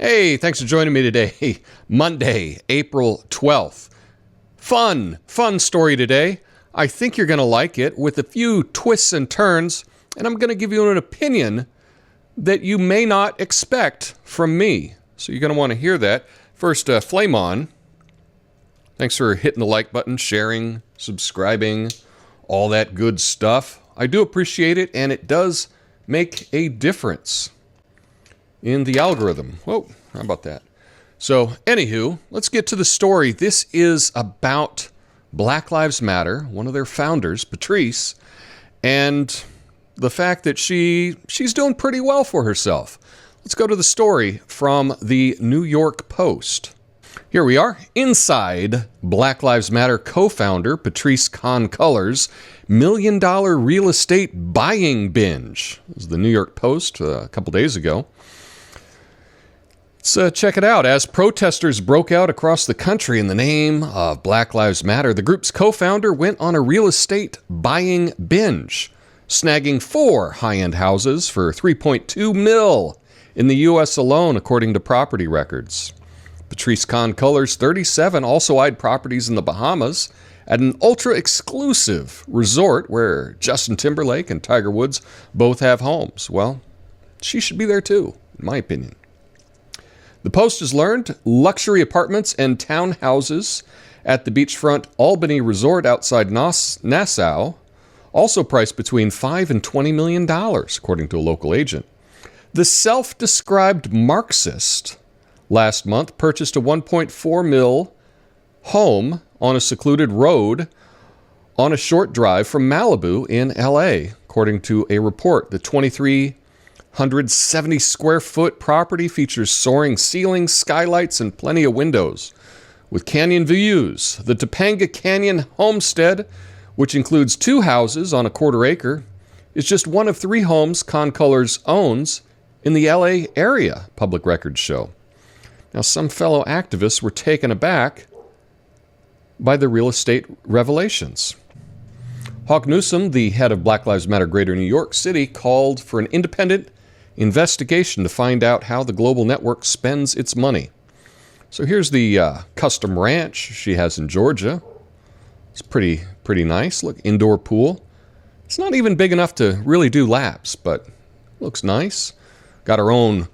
Hey, thanks for joining me today. Monday, April 12th. Fun story today. I think you're going to like it with a few twists and turns, and I'm going to give you an opinion that you may not expect from me. So you're going to want to hear that. First, Flame On. Thanks for hitting the like button, sharing, subscribing, all that good stuff. I do appreciate it, and it does make a difference in the algorithm. Whoa, how about that? So, anywho, let's get to the story. This is about Black Lives Matter, one of their founders, Patrisse, and the fact that she's doing pretty well for herself. Let's go to the story from the New York Post. Here we are, inside Black Lives Matter co-founder Patrisse Khan-Cullors' $1 million real estate buying binge. This is the New York Post a couple days ago. Let's check it out. As protesters broke out across the country in the name of Black Lives Matter, the group's co-founder went on a real estate buying binge, snagging 4 high-end houses for $3.2 million in the U.S. alone, according to property records. Patrisse Khan-Cullors, 37, also eyed properties in the Bahamas at an ultra-exclusive resort where Justin Timberlake and Tiger Woods both have homes. Well, she should be there too, in my opinion. The Post has learned luxury apartments and townhouses at the beachfront Albany Resort outside Nassau, also priced between $5 and $20 million, according to a local agent. The self-described Marxist last month purchased a $1.4 million home on a secluded road on a short drive from Malibu in LA, according to a report. The 2,370 square foot property features soaring ceilings, skylights, and plenty of windows. With canyon views, the Topanga Canyon homestead, which includes 2 houses on a quarter acre, is just one of 3 homes Khan-Cullors owns in the LA area, public records show. Now, some fellow activists were taken aback by the real estate revelations. Hawk Newsom, the head of Black Lives Matter Greater New York City, called for an independent investigation to find out how the global network spends its money. So here's the custom ranch she has in Georgia. It's pretty nice. Look, indoor pool. It's not even big enough to really do laps, but looks nice. Got her own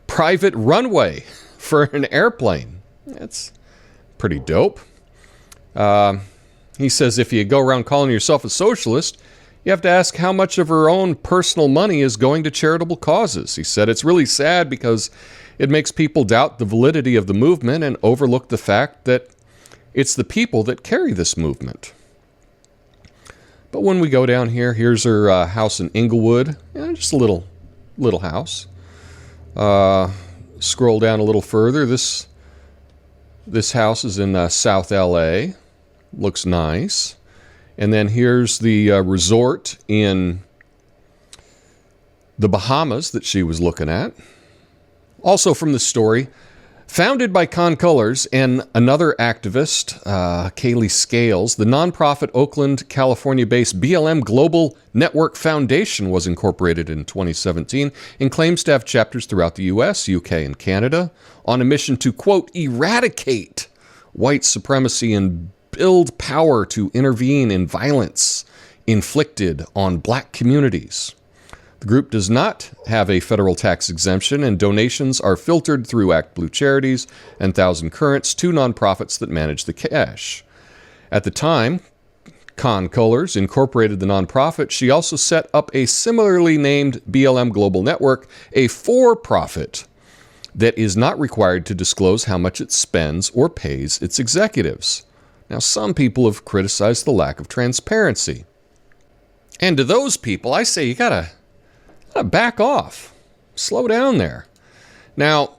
private runway for an airplane. That's pretty dope. He says if you go around calling yourself a socialist, you have to ask how much of her own personal money is going to charitable causes. He said it's really sad because it makes people doubt the validity of the movement and overlook the fact that it's the people that carry this movement. But when we go down here, here's her house in Inglewood. Yeah, just a little house. Scroll down a little further. This house is in South LA. Looks nice. And then here's the resort in the Bahamas that she was looking at. Also from the story, founded by Khan-Cullors and another activist, Kaylee Scales, the nonprofit Oakland, California-based BLM Global Network Foundation was incorporated in 2017 and claims to have chapters throughout the U.S., U.K., and Canada on a mission to, quote, eradicate white supremacy and build power to intervene in violence inflicted on black communities. The group does not have a federal tax exemption, and donations are filtered through ActBlue Charities and Thousand Currents, 2 nonprofits that manage the cash. At the time Khan-Cullors incorporated the nonprofit, she also set up a similarly named BLM Global Network, a for-profit that is not required to disclose how much it spends or pays its executives. Now, some people have criticized the lack of transparency. And to those people, I say you gotta back off. Slow down there. Now,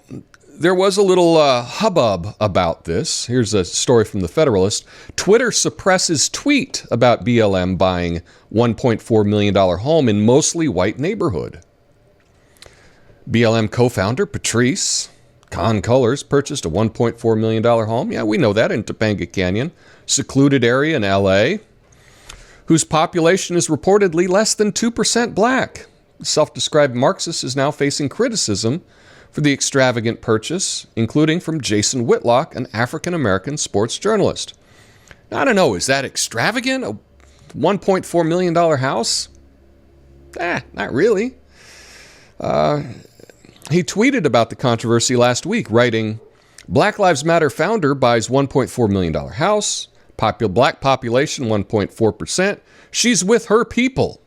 there was a little hubbub about this. Here's a story from the Federalist. Twitter suppresses tweet about BLM buying $1.4 million home in mostly white neighborhood. BLM co-founder Patrisse Khan-Cullors purchased a $1.4 million home. Yeah, we know that, in Topanga Canyon, secluded area in LA, whose population is reportedly less than 2% black. The self-described Marxist is now facing criticism for the extravagant purchase, including from Jason Whitlock, an African-American sports journalist. Now, I don't know, is that extravagant? A $1.4 million house? Not really. He tweeted about the controversy last week, writing, Black Lives Matter founder buys $1.4 million house, black population 1.4%. She's with her people.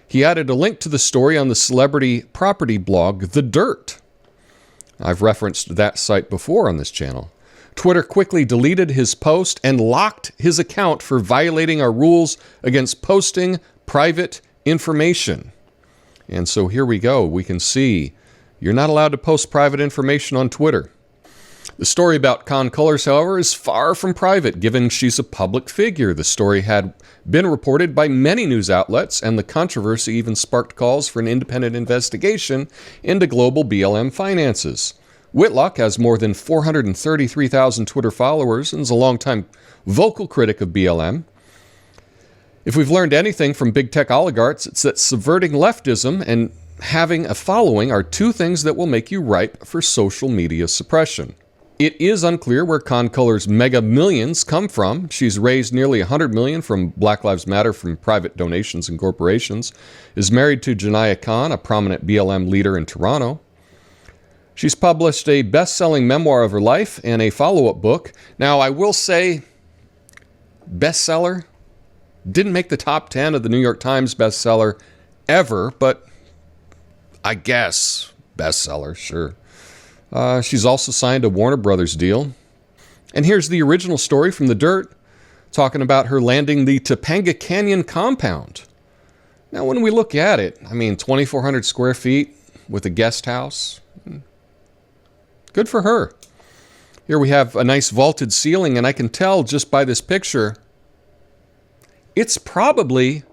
He added a link to the story on the celebrity property blog, The Dirt. I've referenced that site before on this channel. Twitter quickly deleted his post and locked his account for violating our rules against posting private information. And so here we go. We can see you're not allowed to post private information on Twitter. The story about Khan-Cullors, however, is far from private, given she's a public figure. The story had been reported by many news outlets, and the controversy even sparked calls for an independent investigation into global BLM finances. Whitlock has more than 433,000 Twitter followers and is a longtime vocal critic of BLM. If we've learned anything from big tech oligarchs, it's that subverting leftism and having a following are two things that will make you ripe for social media suppression. It is unclear where Khan-Cullors' mega millions come from. She's raised nearly $100 million from Black Lives Matter from private donations and corporations, is married to Janiyah Khan, a prominent BLM leader in Toronto. She's published a best-selling memoir of her life and a follow-up book. Now, I will say, bestseller, didn't make the top 10 of the New York Times bestseller ever, but I guess bestseller, sure. She's also signed a Warner Brothers deal. And here's the original story from The Dirt, talking about her landing the Topanga Canyon compound. Now, when we look at it, 2,400 square feet with a guest house. Good for her. Here we have a nice vaulted ceiling, and I can tell just by this picture, it's probably,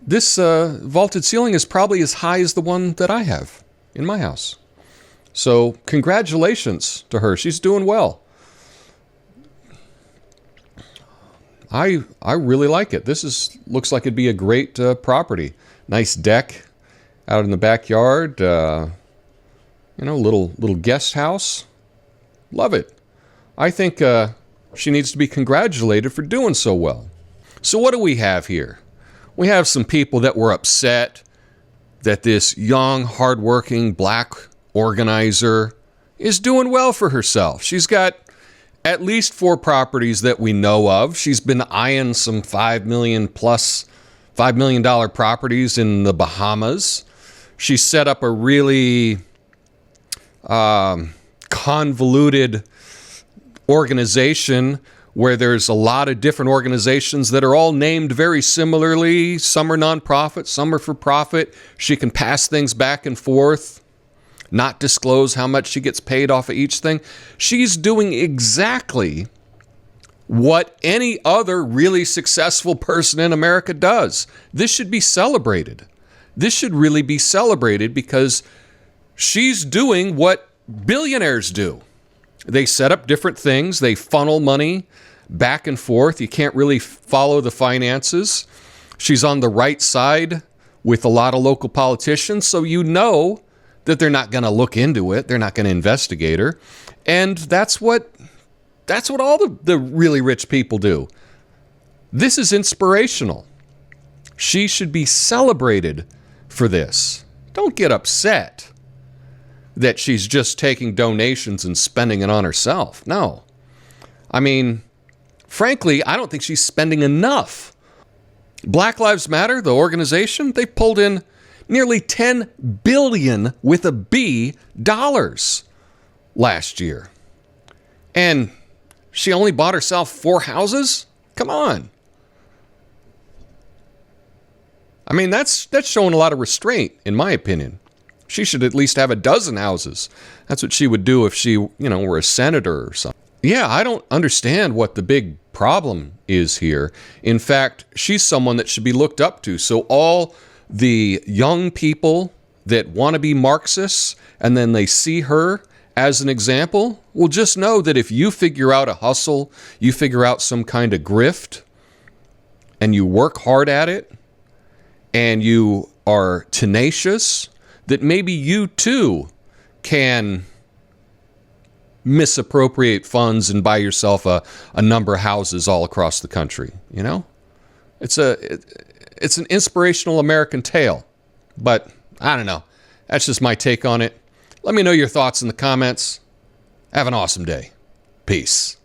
this vaulted ceiling is probably as high as the one that I have in my house. So congratulations to her. She's doing well. I really like it. Looks like it'd be a great property. Nice deck out in the backyard. Little guest house. Love it. I think she needs to be congratulated for doing so well. So what do we have here? We have some people that were upset that this young, hardworking black organizer is doing well for herself. She's got at least 4 properties that we know of. She's been eyeing some $5 million properties in the Bahamas. She set up a really convoluted organization where there's a lot of different organizations that are all named very similarly. Some are nonprofit, some are for profit. She can pass things back and forth, not disclose how much she gets paid off of each thing. She's doing exactly what any other really successful person in America does. This should be celebrated. This should really be celebrated because she's doing what billionaires do. They set up different things. They funnel money back and forth. You can't really follow the finances. She's on the right side with a lot of local politicians, so you know that they're not going to look into it. They're not going to investigate her. And that's what all the really rich people do. This is inspirational. She should be celebrated for this. Don't get upset that she's just taking donations and spending it on herself. No. Frankly, I don't think she's spending enough. Black Lives Matter, the organization, they pulled in nearly $10 billion with a B dollars last year. And she only bought herself 4 houses? Come on. That's showing a lot of restraint, in my opinion. She should at least have a dozen houses. That's what she would do if she, were a senator or something. Yeah, I don't understand what the big problem is here. In fact, she's someone that should be looked up to. So all the young people that want to be Marxists and then they see her as an example, well, just know that if you figure out a hustle, you figure out some kind of grift, and you work hard at it, and you are tenacious, that maybe you too can misappropriate funds and buy yourself a number of houses all across the country. You know, it's an inspirational American tale, but I don't know. That's just my take on it. Let me know your thoughts in the comments. Have an awesome day. Peace.